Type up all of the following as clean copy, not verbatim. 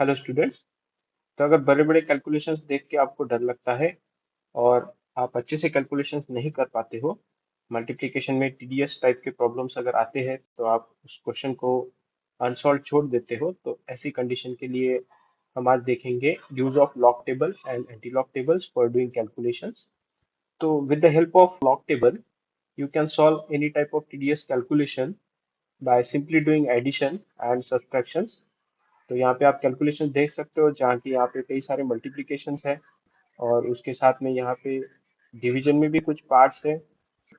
Hello students. तो अगर बड़े बड़े कैलकुलेशंस देख के आपको डर लगता है और आप अच्छे से कैलकुलेशंस नहीं कर पाते हो, मल्टीप्लिकेशन में टीडीएस टाइप के प्रॉब्लम्स अगर आते हैं तो आप उस क्वेश्चन को अनसॉल्व छोड़ देते हो, तो ऐसी कंडीशन के लिए हम आज देखेंगे use of log table and anti log tables for doing calculations. तो with the help of log table you can solve any type of tedious calculation by simply doing addition and subtractions। तो यहाँ पे आप calculation देख सकते हो जहाँ की यहाँ पे कई सारे मल्टीप्लिकेशंस है और उसके साथ में यहाँ पे डिवीजन में भी कुछ पार्ट्स है।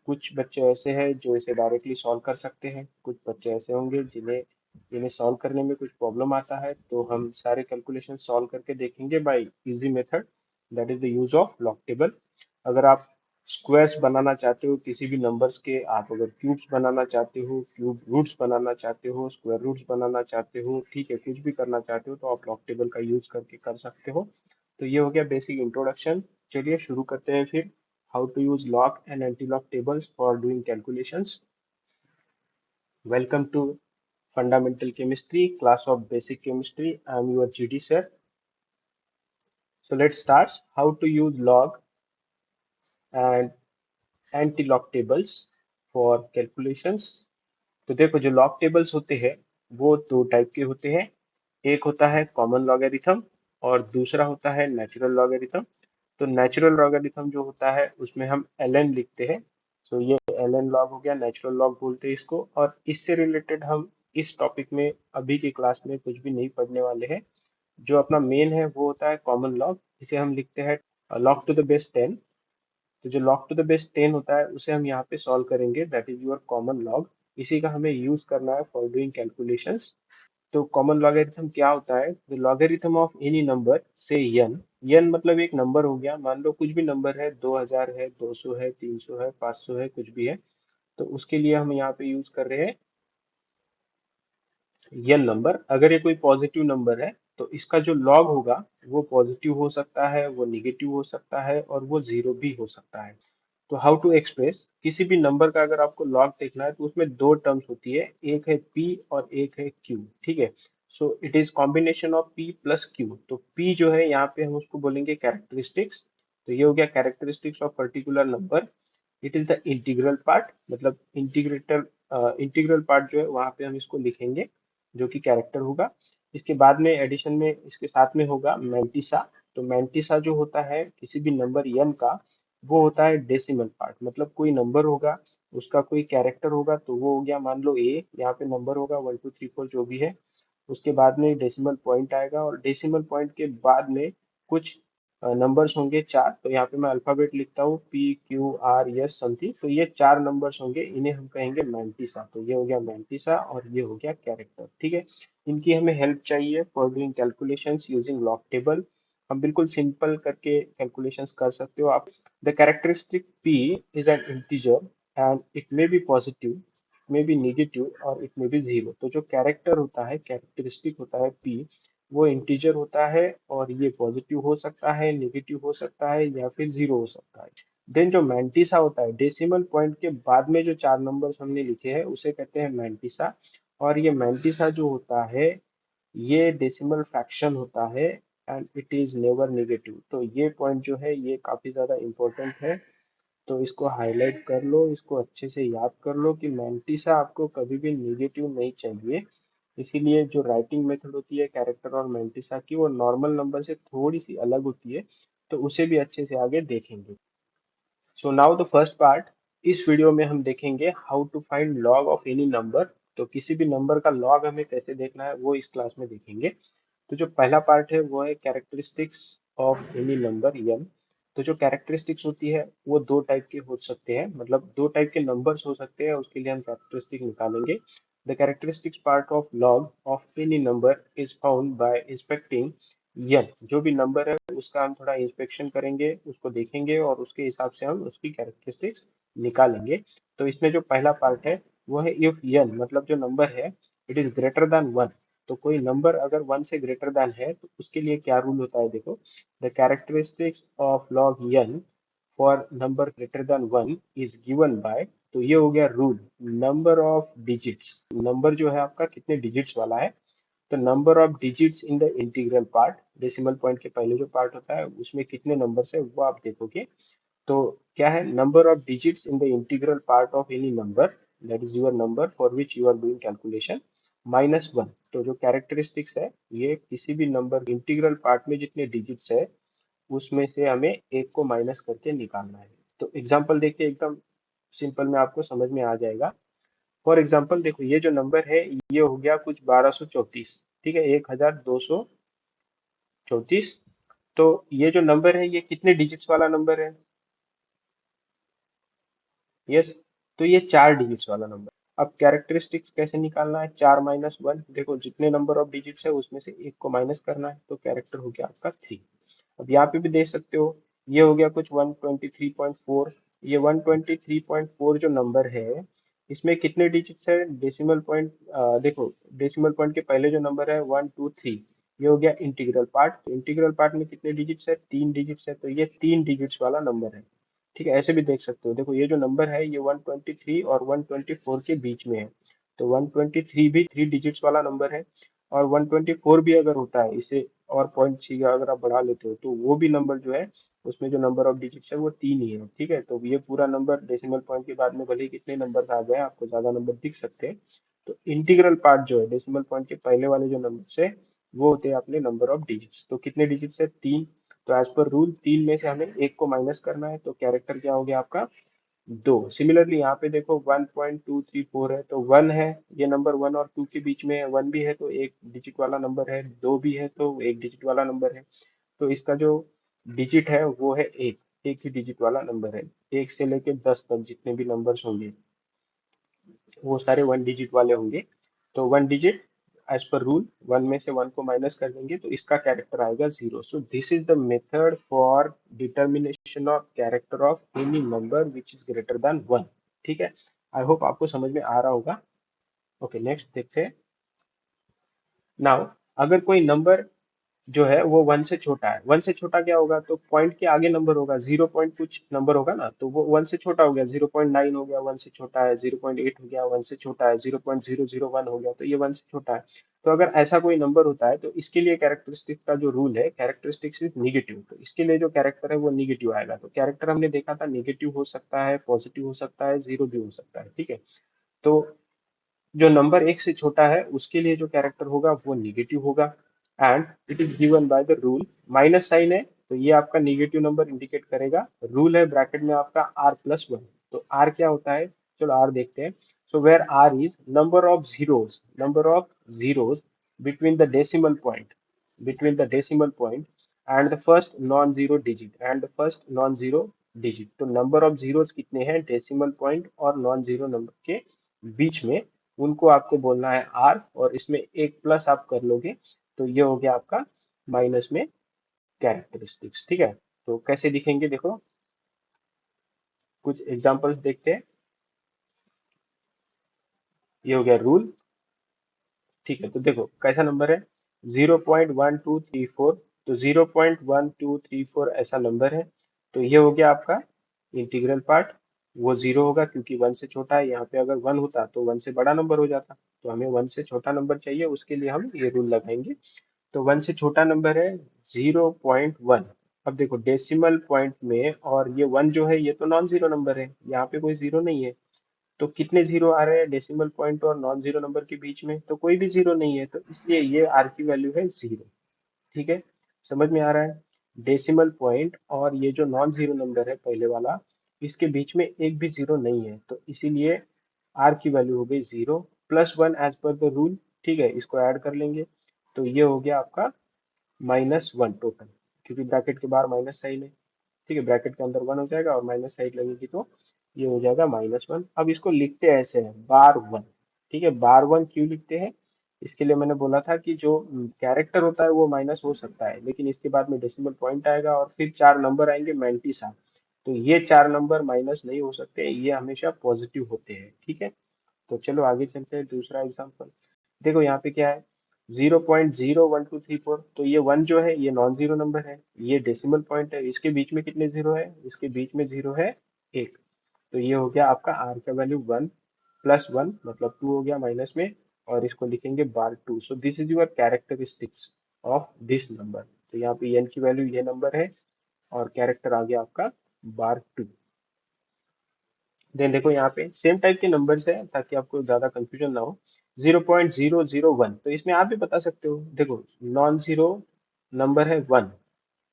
कुछ बच्चे ऐसे हैं जो इसे डायरेक्टली सॉल्व कर सकते हैं, कुछ बच्चे ऐसे होंगे जिन्हें इन्हें सॉल्व करने में कुछ प्रॉब्लम आता है। तो हम सारे कैलकुलेशन सॉल्व करके देखेंगे by easy method, that is the use of log table. अगर आप स्क्वायर्स बनाना चाहते हो किसी भी नंबर्स के, आप अगर क्यूब्स बनाना चाहते हो, क्यूब रूट्स बनाना चाहते हो, स्क्वायर रूट्स बनाना चाहते हो, ठीक है, कुछ भी करना चाहते हो तो आप लॉग टेबल का यूज करके कर सकते हो। तो ये हो गया बेसिक इंट्रोडक्शन। चलिए शुरू करते हैं फिर। How to use log and anti-log tables for doing calculations. Welcome to Fundamental Chemistry, class of Basic Chemistry. I am your GD sir. So let's start. How to use log and anti-log tables for calculations. तो देखो, जो log tables होते हैं वो दो type के होते हैं। एक होता है कॉमन लॉगरिथम और दूसरा होता है नेचुरल लॉगरिथम। तो नेचुरल लॉगरिथम जो होता है उसमें हम ln लिखते हैं। तो ये ln लॉग हो गया, नेचुरल लॉग बोलते हैं इसको। और इससे रिलेटेड हम इस टॉपिक में अभी की क्लास में कुछ भी नहीं पढ़ने वाले हैं। जो अपना मेन है वो होता है कॉमन लॉग, इसे हम लिखते हैं लॉग टू द बेस 10। तो जो log टू द बेस 10 होता है उसे हम यहाँ पे सॉल्व करेंगे, that is your common log. इसी का हमें यूज करना है फॉर डूइंग कैलकुलेशंस। तो कॉमन लॉगरिथम क्या होता है? The logarithm of any number से n। n मतलब एक नंबर हो गया, मान लो कुछ भी नंबर है, 2000 है, 200 है, 300 है, 500 है, कुछ भी है। तो उसके लिए हम यहाँ पे यूज कर रहे हैं n नंबर। अगर ये कोई पॉजिटिव नंबर है तो इसका जो लॉग होगा वो पॉजिटिव हो सकता है, वो निगेटिव हो सकता है और वो जीरो भी हो सकता है। तो हाउ टू एक्सप्रेस किसी भी नंबर का, अगर आपको लॉग देखना है तो उसमें दो टर्म्स होती है, एक है p और एक है q। ठीक है। So it is combination of p plus q। तो p जो है यहाँ पे हम उसको बोलेंगे कैरेक्टरिस्टिक्स। तो ये हो गया characteristics of particular number. It is the integral part, मतलब इंटीग्रेटर, इंटीग्रल पार्ट जो है वहां पे हम इसको लिखेंगे जो कि कैरेक्टर होगा। इसके बाद में एडिशन में इसके साथ में होगा मैंटिसा। तो मैंटिसा जो होता है किसी भी नंबर n का, वो होता है डेसिमल पार्ट। मतलब कोई नंबर होगा, उसका कोई कैरेक्टर होगा, तो वो हो गया मान लो a, यहाँ पे नंबर होगा 1 2 3 4 जो भी है। उसके बाद में डेसिमल पॉइंट आएगा और डेसिमल पॉइंट के बाद में कुछ नंबर्स होंगे चार। तो यहाँ पे मैं अल्फाबेट लिखता हूँ PQRS समथिंग। तो ये चार नंबर्स होंगे, इन्हें हम कहेंगे मैंटिसा। तो ये हो गया मैंटिसा और ये हो गया कैरेक्टर। ठीक है। इनकी हमें हेल्प चाहिए for doing calculations using log table. हम बिल्कुल सिंपल करके कैलकुलेशंस कर सकते हो आप। The characteristic P is an integer and it may be positive, may be negative और इट मे बी जीरो। तो जो कैरेक्टर होता है, कैरेक्टरिस्टिक होता है P, वो इंटीजर होता है और ये पॉजिटिव हो सकता है, नेगेटिव हो सकता है या फिर जीरो हो सकता है। देन जो मैंटिसा होता है, डेसिमल पॉइंट के बाद में जो चार नंबर्स हमने लिखे हैं उसे कहते हैं मैंटिसा। और ये मैंटिसा जो होता है ये डेसिमल फ्रैक्शन होता है and it is never negative. तो ये पॉइंट जो है ये काफी ज्यादा इंपॉर्टेंट है। तो इसको हाईलाइट कर लो, इसको अच्छे से याद कर लो कि मैंटिसा आपको कभी भी नेगेटिव नहीं चाहिए। इसीलिए जो राइटिंग मेथड होती है कैरेक्टर और मैंटिसा की, वो नॉर्मल नंबर से थोड़ी सी अलग होती है। तो उसे भी अच्छे से आगे देखेंगे। So now the first part. इस वीडियो में हम देखेंगे how to find log of any number. तो किसी भी नंबर का लॉग हमें कैसे देखना है वो इस क्लास में देखेंगे। तो जो पहला पार्ट है वो है characteristics of any number n। तो जो कैरेक्टरिस्टिक्स होती है वो दो टाइप के हो सकते हैं, मतलब दो टाइप के नंबर्स हो सकते हैं, उसके लिए हम कैरेक्टरिस्टिक निकालेंगे। The characteristics part of log of any number is found by inspecting n। जो भी नंबर है उसका हम थोड़ा इंस्पेक्शन करेंगे, उसको देखेंगे और उसके हिसाब से हम उसकी कैरेक्टरिस्टिक्स निकालेंगे। तो इसमें जो पहला पार्ट है वो है इफ n, मतलब जो नंबर है इट इज ग्रेटर देन 1। तो कोई नंबर अगर 1 से ग्रेटर देन है तो उसके लिए क्या रूल होता है, देखो। The characteristics of log n for number greater than 1 is given bye. तो ये हो गया rule, number of digits. Number जो है आपका कितने डिजिट्स वाला है। तो number of digits in the integral part, decimal point के पहले जो पार्ट होता है उसमें कितने नंबर्स है वो आप देखोगे। तो क्या है, number of digits in the integral part of any number, that is your number for which you are doing calculation, -1। तो जो कैरेक्टरिस्टिक्स है, ये किसी भी नंबर इंटीग्रल पार्ट में जितने डिजिट्स है उसमें से हमें एक को माइनस करके निकालना है। तो एग्जांपल देखिए, एकदम सिंपल में आपको समझ में आ जाएगा। फॉर एग्जांपल देखो, ये जो नंबर है ये हो गया कुछ 1234, ठीक है, 1234। तो ये जो नंबर है ये कितने डिजिट्स वाला नंबर है? यस, तो ये 4 डिजिट्स वाला नंबर। अब कैरेक्टरिस्टिक्स कैसे निकालना है? 4 - 1, देखो जितने नंबर ऑफ डिजिट्स है उसमें से एक को माइनस करना है, तो कैरेक्टर हो गया आपका 3। अब यहाँ पे भी देख सकते हो, ये हो गया कुछ 123.4। ये 123.4 जो नंबर है, इसमें कितने डिजिट्स है? डेसिमल पॉइंट, देखो डेसिमल पॉइंट के पहले जो नंबर है 123, ये हो गया इंटीग्रल पार्ट। तो इंटीग्रल पार्ट में कितने डिजिट्स है? 3 डिजिट्स है, तो ये 3 डिजिट्स वाला नंबर है। ठीक है, ऐसे भी देख सकते हो, देखो ये जो नंबर है ये 123 और 124 के बीच में है। तो 123 भी 3 डिजिट्स वाला नंबर है, और 124 भी अगर होता है इसे और पॉइंट सी अगर आप बढ़ा लेते हो तो वो भी नंबर जो है उसमें जो नंबर ऑफ डिजिट्स है वो 3 ही है। ठीक है, तो ये पूरा नंबर डेसिमल पॉइंट के बाद में भले ही कितने नंबर आ जाए आपको ज्यादा नंबर दिख सकते हैं। तो इंटीग्रल पार्ट जो है डेसिमल पॉइंट के पहले वाले जो नंबर है वो होते हैं अपने नंबर ऑफ डिजिट्स। तो कितने डिजिट्स है? 3। तो एज पर रूल 3 में से हमें एक को माइनस करना है, तो कैरेक्टर क्या हो गया आपका? 2। सिमिलरली यहाँ पे देखो 1.234 है, तो 1 है, ये नंबर 1 और 2 के बीच में है। 1 भी है तो एक डिजिट वाला नंबर है, 2 भी है तो एक डिजिट वाला नंबर है। तो इसका जो डिजिट है वो है एक, एक ही डिजिट वाला नंबर है। 1 से लेके 10 तक जितने भी नंबर्स होंगे वो सारे 1 डिजिट वाले होंगे। तो 1 डिजिट, एज पर रूल 1 में से 1 को माइनस कर देंगे तो इसका कैरेक्टर आएगा 0। सो this is the method for determination of character of any number which is greater than 1। ठीक है, आई होप आपको समझ में आ रहा होगा। ओके, नेक्स्ट देखते हैं। नाउ अगर कोई नंबर जो है वो 1 से छोटा है, 1 से छोटा क्या होगा? तो पॉइंट के आगे नंबर होगा, 0 पॉइंट कुछ नंबर होगा ना, तो वो 1 से छोटा हो गया। 0.9 हो गया, 1 से छोटा है। 0.8 हो गया, 1 से छोटा है। 0.001 हो गया, तो ये 1 से छोटा है। तो अगर ऐसा कोई नंबर होता है तो इसके लिए कैरेक्टरिस्टिक का जो रूल है, कैरेक्टरिस्टिक्स इज निगेटिव, तो इसके लिए जो कैरेक्टर है वो निगेटिव आएगा। तो कैरेक्टर हमने देखा था निगेटिव हो सकता है, पॉजिटिव हो सकता है, जीरो भी हो सकता है। ठीक है, तो जो नंबर एक से छोटा है उसके लिए जो कैरेक्टर होगा वो निगेटिव होगा। And it is given by the rule, minus sign है तो ये आपका निगेटिव नंबर इंडिकेट करेगा। रूल है ब्रैकेट में आपका r+1। तो r क्या होता है? चलो r देखते हैं। So where r is number of zeros between the decimal point, and the first non zero digit, तो नंबर ऑफ जीरोस कितने हैं डेसिमल पॉइंट और नॉन जीरो नंबर के बीच में, उनको आपको बोलना है आर, और इसमें एक प्लस आप कर लोगे तो ये हो गया आपका माइनस में कैरेक्टरिस्टिक्स। ठीक है, तो कैसे दिखेंगे देखो, कुछ एग्जांपल्स देखते हैं। ये हो गया रूल। ठीक है, तो देखो कैसा नंबर है, 0.1234। तो 0.1234 ऐसा नंबर है, तो ये हो गया आपका इंटीग्रल पार्ट। वो जीरो होगा क्योंकि 1 से छोटा है। यहाँ पे अगर 1 होता तो 1 से बड़ा नंबर हो जाता, तो हमें 1 से छोटा नंबर चाहिए, उसके लिए हम ये रूल लगाएंगे। तो 1 से छोटा नंबर है 0.1। अब देखो डेसिमल पॉइंट में, और ये 1 जो है ये तो नॉन जीरो नंबर है, यहाँ पे कोई जीरो नहीं है। तो कितने जीरो आ रहे हैं डेसिमल पॉइंट और नॉन जीरो नंबर के बीच में? तो कोई भी जीरो नहीं है, तो इसलिए ये आर की वैल्यू है 0। ठीक है, समझ में आ रहा है? डेसिमल पॉइंट और ये जो नॉन जीरो नंबर है पहले वाला, इसके बीच में एक भी जीरो नहीं है, तो इसीलिए आर की वैल्यू हो गई 0 +1 एज पर द रूल। ठीक है, इसको ऐड कर लेंगे तो ये हो गया आपका -1 टोटल, क्योंकि ब्रैकेट के बाहर माइनस साइन है। ठीक है, ब्रैकेट के अंदर 1 हो जाएगा और माइनस साइड लगेगी तो ये हो जाएगा -1। अब इसको लिखते ऐसे हैं, बार 1। ठीक है, बार 1 क्यों लिखते हैं? इसके लिए मैंने बोला था कि जो कैरेक्टर होता है वो माइनस हो सकता है, लेकिन इसके बाद में डेसिमल पॉइंट आएगा और फिर 4 नंबर आएंगे 97। तो ये 4 नंबर माइनस नहीं हो सकते, ये हमेशा पॉजिटिव होते हैं। ठीक है, तो चलो आगे चलते हैं, दूसरा एग्जाम्पल। देखो यहाँ पे क्या है, 0.01234। तो ये 1 जो है ये नॉन जीरो नंबर है, ये डेसिमल पॉइंट है, इसके बीच में कितने जीरो है? इसके बीच में जीरो है एक। तो ये हो गया आपका आर का वैल्यू 1 +1 मतलब 2 हो गया माइनस में। और इसको लिखेंगे bar two. So this is your characteristics of this number. तो यहाँ पे एन की वैल्यू ये नंबर है और कैरेक्टर आ गया आपका बार टू। देन देखो यहाँ पे सेम टाइप के नंबर्स है ताकि आपको ज्यादा कंफ्यूजन ना हो। 0.001, तो इसमें आप भी बता सकते हो। देखो नॉन जीरो नंबर है वन,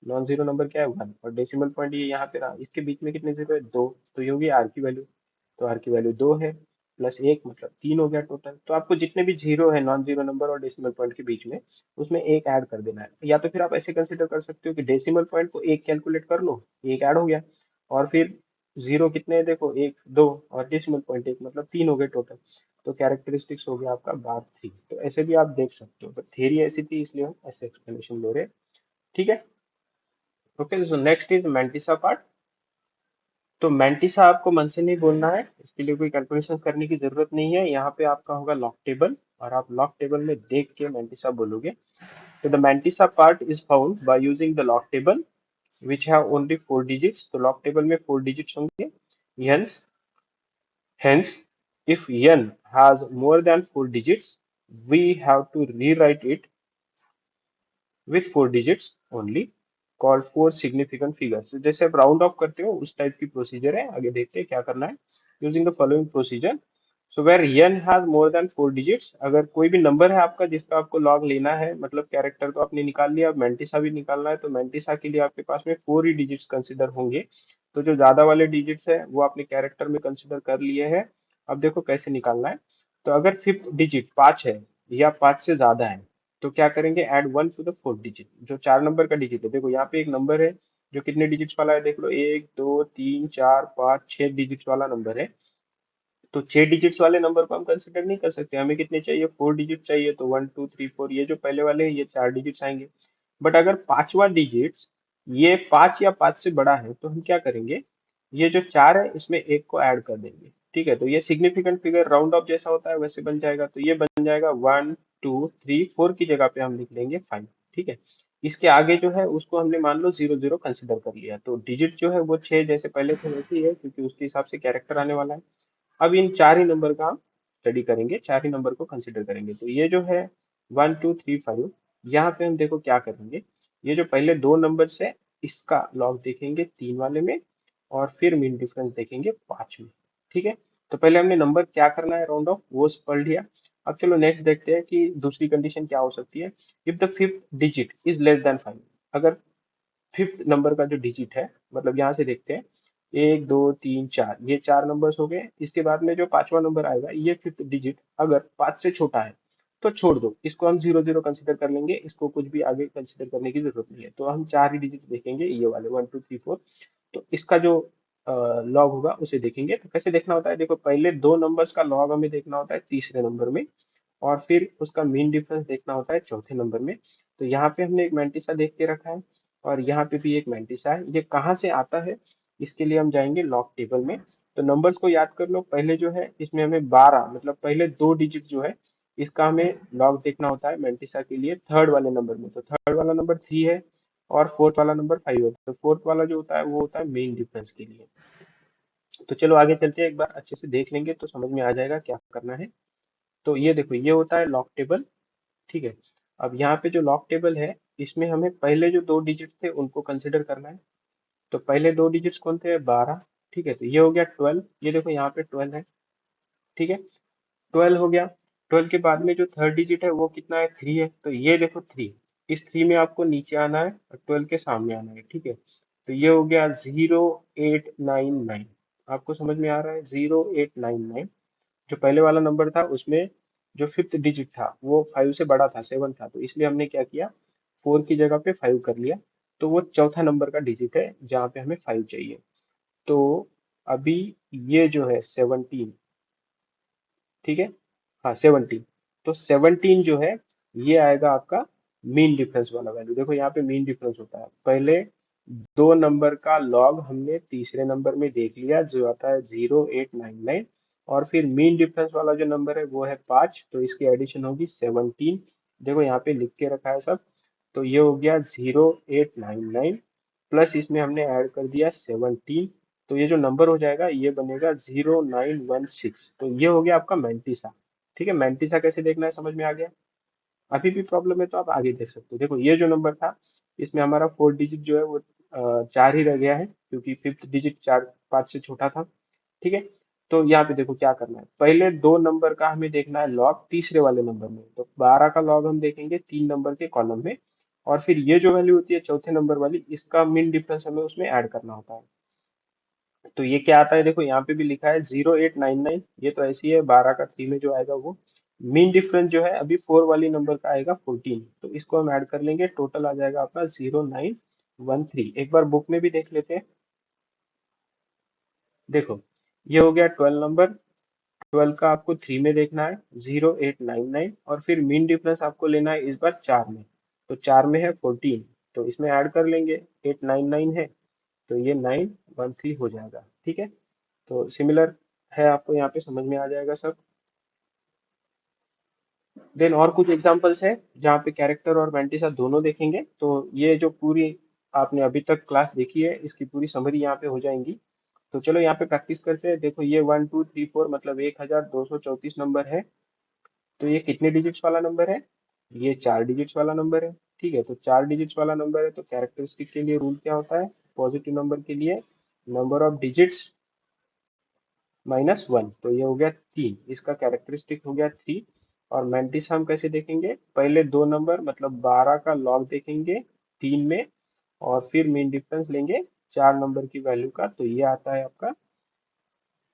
नॉन जीरो नंबर क्या है वन, और डेसिमल पॉइंट ये यहाँ पे रहा, इसके बीच में कितने जीरो है दो, तो ये होगी आर की वैल्यू। तो आर की वैल्यू दो है प्लस एक मतलब तीन हो गया टोटल। तो आपको जितने भी जीरो है नॉन जीरो नंबर और डेसिमल पॉइंट के बीच में, उसमें एक ऐड कर देना है। या तो फिर आप ऐसे कंसिडर कर सकते हो कि डेसिमल पॉइंट को एक कैलकुलेट कर लो, एक ऐड हो गया, और फिर जीरो कितने हैं देखो एक दो, और डेसिमल पॉइंट एक मतलब तीन हो गए टोटल। तो कैरेक्टरिस्टिक्स हो गया आपका बार थ्री। तो ऐसे भी आप देख सकते हो, बट थ्योरी ऐसी थी इसलिए हम ऐसे एक्सप्लेनेशन ले रहे हैं। ठीक है। Okay, so next is mantissa part. तो मैंटिसा आपको मन से नहीं बोलना है, इसके लिए कोई कैलकुलेशन करने की जरूरत नहीं है। यहाँ पे आपका होगा लॉग टेबल, और आप लॉग टेबल में देख के मैंटिसा बोलोगे। तो the mantissa part is found by using the log table which have only four digits। तो लॉग टेबल में फोर डिजिट्स होंगे। hence hence if n has more than four digits, we have to rewrite it with four digits only, called four significant figures। तो जैसे आप round of करते हो उस type की प्रोसीजर है। आगे देखते हैं क्या करना है। Using the following procedure, so where n has more than four digits, अगर कोई भी नंबर है आपका जिसका आपको लॉग लेना है, मतलब कैरेक्टर तो आपने निकाल लिया, अब मैंटिसा भी निकालना है, तो मैंटिसा के लिए आपके पास में फोर ही डिजिट्स कंसिडर होंगे। तो जो ज्यादा वाले डिजिट्स है वो आपने कैरेक्टर में कंसिडर कर लिए हैं। अब देखो कैसे निकालना है। तो अगर फिफ्थ डिजिट पांच है या पांच से ज्यादा है, तो क्या करेंगे, add one two the fourth digit. जो चार नंबर का डिजिट है, देखो यहाँ पे एक नंबर है जो कितने डिजिट्स वाला है, देख लो एक दो तीन चार पाँच छह डिजिट्स वाला नंबर है। तो छह डिजिट्स वाले नंबर को हम कंसिडर नहीं कर सकते, हमें कितने चाहिए, फोर डिजिट चाहिए। तो वन टू थ्री फोर, ये जो पहले वाले हैं ये चार डिजिट्स आएंगे। बट अगर पांचवा डिजिट्स ये पांच या पांच से बड़ा है, तो हम क्या करेंगे, ये जो चार है इसमें एक को ऐड कर देंगे। ठीक है, तो ये सिग्निफिकेंट फिगर राउंड ऑफ जैसा होता है वैसे बन जाएगा। तो ये बन जाएगा वन टू थ्री फोर की जगह पे हम लिख लेंगे फाइव। ठीक है, इसके आगे जो है उसको हमने मान लो जीरो जीरो कंसिडर कर लिया, तो डिजिट जो है वो छह जैसे पहले थे वैसे ही है, क्योंकि उसके हिसाब से कैरेक्टर आने वाला है। अब इन चार ही नंबर का हम स्टडी करेंगे, चार ही नंबर को कंसिडर करेंगे। तो ये जो है वन टू थ्री फाइव, यहाँ पे हम देखो क्या करेंगे, ये जो पहले दो नंबर्स है इसका लॉग देखेंगे तीन वाले में, और फिर मीन डिफरेंस देखेंगे पांच में। ठीक है, तो पहले हमने नंबर क्या करना है राउंड ऑफ वो पढ़ लिया। अब चलो नेक्स्ट देखते हैं कि दूसरी कंडीशन क्या हो सकती है। If the fifth digit is less than five, अगर फिफ्थ नंबर का जो डिजिट है, मतलब यहाँ से देखते हैं एक दो तीन चार, ये चार नंबर्स हो गए। इसके बाद में जो पांचवा नंबर आएगा ये फिफ्थ डिजिट अगर पांच से छोटा है, तो छोड़ दो, इसको हम जीरो जीरो कंसिडर कर लेंगे, इसको कुछ भी आगे कंसिडर करने की जरूरत नहीं है। तो हम चार ही डिजिट देखेंगे, ये वाले वन टू थ्री फोर। तो इसका जो लॉग होगा उसे देखेंगे। तो कैसे देखना होता है, देखो पहले दो नंबर्स का लॉग हमें देखना होता है तीसरे नंबर में, और फिर उसका मीन डिफरेंस देखना होता है चौथे नंबर में। तो यहाँ पे हमने एक मैंटिसा देख के रखा है, और यहाँ पे भी एक मैंटिसा है। ये कहाँ से आता है, इसके लिए हम जाएंगे लॉग टेबल में। तो नंबर्स को याद कर लो, पहले जो है इसमें हमें बारह, मतलब पहले दो डिजिट जो है इसका हमें लॉग देखना होता है मैंटिसा के लिए थर्ड वाले नंबर में। तो थर्ड वाला नंबर थ्री है और फोर्थ वाला नंबर फाइव है। तो फोर्थ वाला जो होता है वो होता है मेन डिफरेंस के लिए। तो चलो आगे चलते हैं, एक बार अच्छे से देख लेंगे तो समझ में आ जाएगा क्या करना है। तो ये देखो ये होता है लॉग टेबल। ठीक है, अब यहाँ पे जो लॉग टेबल है इसमें हमें पहले जो दो डिजिट थे उनको कंसिडर करना है। तो पहले दो डिजिट्स कौन थे, बारह। ठीक है, तो ये हो गया ट्वेल्व, ये देखो यहाँ पे ट्वेल्व है। ठीक है, ट्वेल्व हो गया। ट्वेल्व के बाद में जो थर्ड डिजिट है वो कितना है, थ्री है। तो ये देखो थ्री, इस थ्री में आपको नीचे आना है और ट्वेल्व के सामने आना है। ठीक है, तो ये हो गया 0899। आपको समझ में आ रहा है, 0899। जो पहले वाला नंबर था उसमें जो फिफ्थ डिजिट था वो फाइव से बड़ा था, सेवन था, तो इसलिए हमने क्या किया, फोर की जगह पे फाइव कर लिया। तो वो चौथा नंबर का डिजिट है जहाँ पे हमें फाइव चाहिए। तो अभी ये जो है सेवनटीन, ठीक है, हाँ सेवनटीन। तो सेवनटीन जो है ये आएगा आपका मीन डिफरेंस वाला वैल्यू। देखो यहाँ पे मीन डिफरेंस होता है, पहले दो नंबर का लॉग हमने तीसरे नंबर में देख लिया जो आता है 0899, और फिर मीन डिफरेंस वाला जो नंबर है वो है पाँच, तो इसकी एडिशन होगी 17। देखो यहाँ पे लिख के रखा है सब। तो ये हो गया 0899 प्लस इसमें हमने ऐड कर दिया 17। तो ये जो नंबर हो जाएगा ये बनेगा 0916। तो ये हो गया आपका मैंटिसा। ठीक है, मैंटिसा कैसे देखना है समझ में आ गया। अभी भी प्रॉब्लम है तो आप आगे देख सकते हो। देखो ये जो नंबर था इसमें हमारा फोर्थ डिजिट जो है वो 4 ही रह गया है, क्योंकि फिफ्थ डिजिट 5 से छोटा था। ठीक है, तो यहाँ पे देखो क्या करना है, पहले दो नंबर का हमें देखना है लॉग तीसरे वाले नंबर में। तो 12 का लॉग हम देखेंगे 3 नंबर के कॉलम में, और फिर ये जो वैल्यू होती है चौथे नंबर वाली, इसका मीन डिफरेंस हमें उसमें ऐड करना होता है। तो ये क्या आता है, देखो यहाँ पे भी लिखा है 0899, ये तो ऐसी है, 12 का 3 में जो आएगा वो मीन डिफरेंस जो है अभी 4 वाली नंबर का आएगा 14। तो इसको हम ऐड कर लेंगे, टोटल आ जाएगा आपका 0913। एक बार बुक में भी देख लेते हैं। देखो ये हो गया 12 नंबर, 12 का आपको 3 में देखना है 0899, और फिर मीन डिफरेंस आपको लेना है इस बार 4 में। तो 4 में है 14, तो इसमें ऐड कर लेंगे, 899 है तो ये 913 हो जाएगा। ठीक है, तो सिमिलर है, आपको यहाँ पे समझ में आ जाएगा सब। देन और कुछ एग्जांपल्स है जहाँ पे कैरेक्टर और मैंटिसा दोनों देखेंगे। तो ये जो पूरी आपने अभी तक क्लास देखी है इसकी पूरी समरी यहाँ पे हो जाएंगी। तो चलो यहाँ पे प्रैक्टिस करते हैं। देखो ये 1234 मतलब 1234 नंबर है। तो ये कितने डिजिट्स वाला नंबर है, ये 4 डिजिट्स वाला नंबर है। ठीक है, तो 4 डिजिट्स वाला नंबर है तो कैरेक्टरिस्टिक के लिए रूल क्या होता है, पॉजिटिव नंबर के लिए नंबर ऑफ डिजिट्स -1। तो ये हो गया 3, इसका कैरेक्टरिस्टिक हो गया 3। और मैंटिस हम कैसे देखेंगे, पहले दो नंबर मतलब 12 का लॉग देखेंगे 3 में, और फिर मीन डिफरेंस लेंगे 4 नंबर की वैल्यू का। तो ये आता है आपका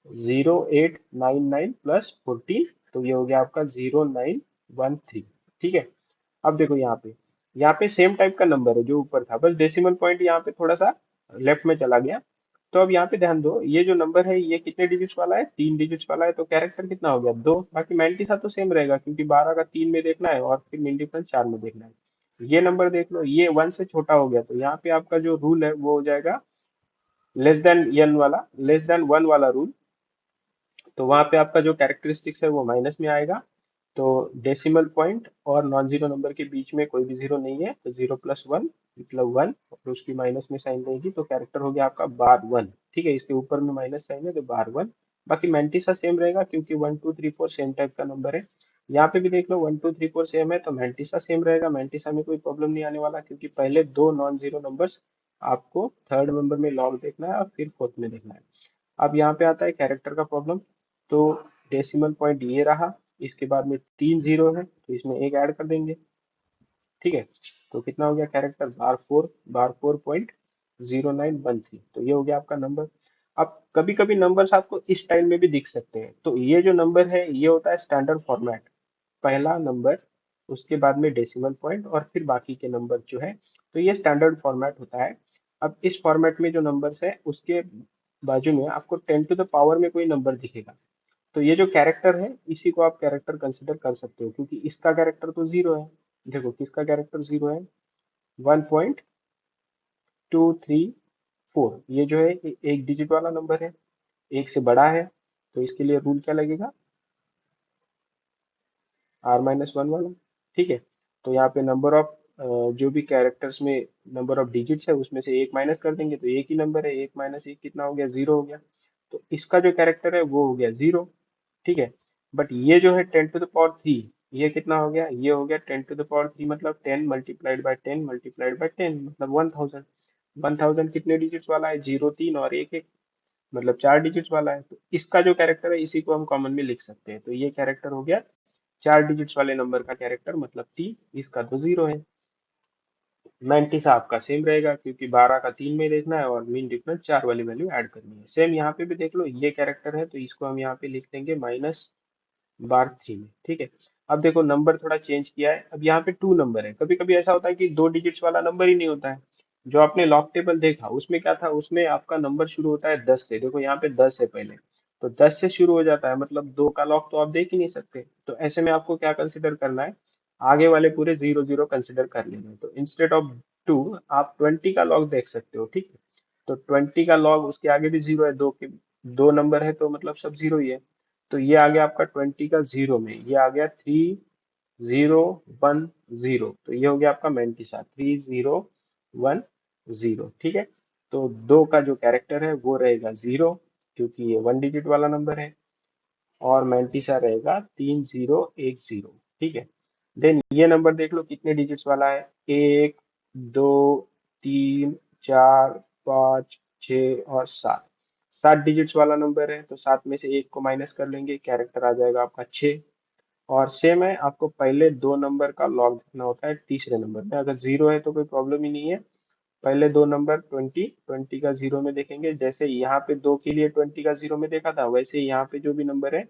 0899 प्लस 14। तो ये हो गया आपका 0913। ठीक है, अब देखो यहाँ पे सेम टाइप का नंबर है जो ऊपर था, बस डेसिमल पॉइंट यहाँ पे थोड़ा सा लेफ्ट में चला गया। तो अब यहाँ पे ध्यान दो, ये जो नंबर है ये कितने डिजिट्स वाला है, 3 डिजिट्स वाला है। तो कैरेक्टर कितना हो गया, 2। बाकी मैंटिसा तो सेम रहेगा, क्योंकि 12 का 3 में देखना है और फिर मीन डिफरेंस 4 में देखना है। ये नंबर देख लो, ये 1 से छोटा हो गया, तो यहाँ पे आपका जो रूल है वो हो जाएगा लेस देन n वाला, लेस देन 1 वाला रूल। तो वहां पे आपका जो कैरेक्टरिस्टिक्स है वो माइनस में आएगा। तो डेसिमल पॉइंट और नॉन जीरो नंबर के बीच में कोई भी जीरो नहीं है, तो 0+1 मतलब 1, और उसकी माइनस में साइन रहेगी, तो कैरेक्टर हो गया आपका बार 1। ठीक है, इसके ऊपर में माइनस साइन है तो बार 1। बाकी मैंटिसा सेम रहेगा, क्योंकि 1 2 3 4 सेम टाइप का नंबर है। यहाँ पे भी देख लो 1 2 3 4 सेम है, तो मैंटिसा सेम रहेगा। मैंटिसा में कोई प्रॉब्लम नहीं आने वाला, क्योंकि पहले दो नॉन जीरो नंबर्स आपको थर्ड नंबर में लॉग देखना है और फिर फोर्थ में देखना है। अब यहाँ पे आता है कैरेक्टर का प्रॉब्लम। तो डेसिमल पॉइंट ये रहा, इसके बाद में 3 जीरो है तो इसमें एक ऐड कर देंगे। ठीक है, तो कितना हो गया कैरेक्टर, बार 4 तो ये हो गया आपका नंबर। अब कभी कभी नंबर्स आपको इस स्टाइल में भी दिख सकते हैं। तो ये जो नंबर है ये होता है स्टैंडर्ड फॉर्मेट, पहला नंबर, उसके बाद में डेसिमल पॉइंट और फिर बाकी के नंबर जो है। तो ये स्टैंडर्ड फॉर्मेट होता है। अब इस फॉर्मेट में जो नंबर्स है उसके बाजू में आपको 10 टू द पावर में कोई नंबर दिखेगा। तो ये जो कैरेक्टर है इसी को आप कैरेक्टर कंसिडर कर सकते हो, क्योंकि इसका कैरेक्टर तो जीरो है। देखो किसका कैरेक्टर जीरो है, 1.234, ये जो है एक डिजिट वाला नंबर है, एक से बड़ा है। तो इसके लिए रूल क्या लगेगा, R-1 वाला। ठीक है, तो यहाँ पे नंबर ऑफ जो भी कैरेक्टर्स में नंबर ऑफ डिजिट्स है उसमें से एक माइनस कर देंगे, तो एक ही नंबर है, 1 - 1 कितना हो गया, जीरो हो गया। तो इसका जो कैरेक्टर है वो हो गया जीरो। ठीक है, बट ये जो है 10 टू द पावर 3, ये कितना हो गया, ये हो गया 10 टू द पावर 3 मतलब 10 × 10 × 10 मतलब 1000। 1000 कितने डिजिट्स वाला है, जीरो, 3 और एक एक, मतलब 4 डिजिट्स वाला है। तो इसका जो कैरेक्टर है इसी को हम कॉमन में लिख सकते हैं। तो ये कैरेक्टर हो गया 4 डिजिट्स वाले नंबर का कैरेक्टर, मतलब 3, इसका तो जीरो है। मैंटिसा आपका सेम रहेगा, क्योंकि 12 का 3 में देखना है और मीन डिफरेंस 4 वाली वैल्यू ऐड करनी है। सेम यहाँ पे भी देख लो, ये कैरेक्टर है तो इसको हम यहाँ पे लिख देंगे -बार 3 में। ठीक है, अब देखो नंबर थोड़ा चेंज किया है, अब यहाँ पे 2 नंबर है। कभी कभी ऐसा होता है कि 2 डिजिट्स वाला नंबर ही नहीं होता है। जो आपने लॉग टेबल देखा उसमें क्या था, उसमें आपका नंबर शुरू होता है 10 से। देखो यहाँ पे 10 है पहले, तो 10 से शुरू हो जाता है, मतलब 2 का लॉग तो आप देख ही नहीं सकते। तो ऐसे में आपको क्या कंसिडर करना है, आगे वाले पूरे जीरो जीरो कंसिडर कर लेना है। तो इंस्टेड ऑफ 2 आप 20 का लॉग देख सकते हो। ठीक है, तो 20 का लॉग उसके आगे भी जीरो है, दो के दो नंबर है तो मतलब सब जीरो ही है। तो ये आ गया आपका 20 का जीरो में, ये आ गया 3010। तो ये हो गया आपका मैंटिसा 3010। ठीक है, तो दो का जो कैरेक्टर है वो रहेगा जीरो, क्योंकि ये 1 डिजिट वाला नंबर है। और मैंटिसा रहेगा 3010। ठीक है। देन ये नंबर देख लो कितने डिजिट्स वाला है, 1 2 3 4 5 6 और 7। 7 डिजिट्स वाला नंबर है, तो 7 में से 1 को माइनस कर लेंगे, कैरेक्टर आ जाएगा आपका 6। और सेम है, आपको पहले दो नंबर का लॉग देखना होता है तीसरे नंबर में। अगर जीरो है तो कोई प्रॉब्लम ही नहीं है, पहले दो नंबर 20 का जीरो में देखेंगे। जैसे यहाँ पे दो के लिए 20 का जीरो में देखा था, वैसे यहाँ पे जो भी नंबर है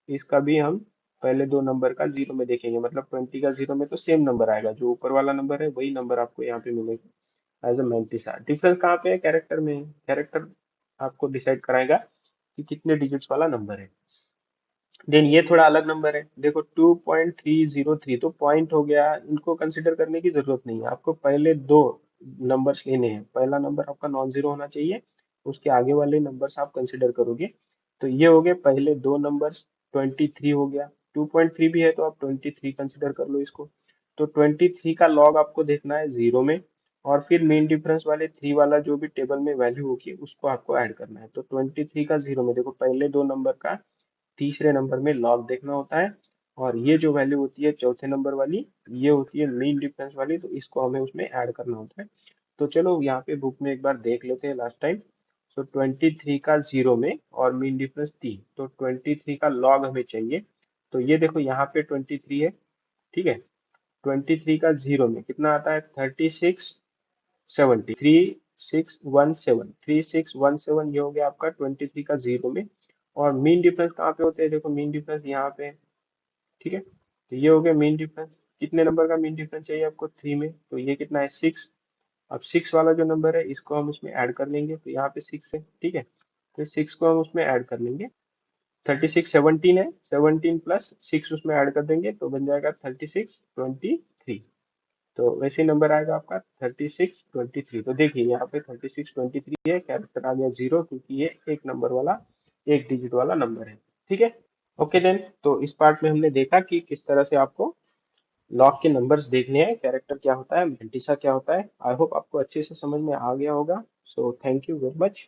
इसका भी हम पहले दो नंबर का जीरो में देखेंगे। मतलब 20 का जीरो में तो सेम नंबर आएगा, जो ऊपर वाला नंबर है वही नंबर आपको यहाँ पे मिलेगा एज अ 97। डिफरेंस कहाँ पे है, कैरेक्टर में। कैरेक्टर आपको डिसाइड कराएगा कि कितने डिजिट्स वाला नंबर है। देन ये थोड़ा अलग नंबर है, देखो 2.303, तो पॉइंट हो गया, इनको कंसिडर करने की जरूरत नहीं है। आपको पहले दो नंबर्स लेने हैं, पहला नंबर आपका नॉन जीरो होना चाहिए, उसके आगे वाले नंबर्स आप कंसिडर करोगे। तो ये हो गए पहले दो नंबर्स। 23 हो गया, 2.3 भी है तो आप 23 कंसिडर कर लो इसको। तो 23 का लॉग आपको देखना है जीरो में, और फिर मेन डिफरेंस वाले थ्री वाला जो भी टेबल में वैल्यू होगी उसको आपको ऐड करना है। तो 23 का जीरो में देखो पहले दो नंबर का तीसरे नंबर में लॉग देखना होता है, और ये जो वैल्यू होती है चौथे नंबर वाली, ये होती है मीन डिफरेंस वाली, तो इसको हमें उसमें ऐड करना होता है। तो चलो यहाँ पे बुक में एक बार देख लेते हैं लास्ट टाइम। तो 23 का जीरो में और मीन डिफरेंस 3, तो 23 का लॉग हमें चाहिए। तो ये देखो यहाँ पे 23 है, ठीक है। 23 का जीरो में कितना आता है, 3670, 3617 ये हो गया आपका 23 का जीरो में। और मीन डिफरेंस कहाँ पे होते हैं, देखो मीन डिफरेंस यहाँ पे है, ठीक है। तो ये हो गया मीन डिफरेंस, कितने नंबर का मीन डिफरेंस चाहिए आपको, थ्री में, तो ये कितना है, 6। अब 6 वाला जो नंबर है इसको हम उसमें ऐड कर लेंगे, तो यहाँ पे 6 है, ठीक है। तो 6 को हम उसमें ऐड कर लेंगे। 36 17 है, 17 + 6 उसमें ऐड कर देंगे तो बन जाएगा 3623। तो वैसे नंबर आएगा आपका 3623। तो देखिए यहाँ पे 3623 है, कैरेक्टर आ गया जीरो, क्योंकि ये एक नंबर वाला, एक डिजिट वाला नंबर है। ठीक है। ओके देन, तो इस पार्ट में हमने देखा कि किस तरह से आपको लॉग के नंबर्स देखने हैं, कैरेक्टर क्या होता है, मेंटिसा क्या होता है। आई होप आपको अच्छे से समझ में आ गया होगा। So thank you very much.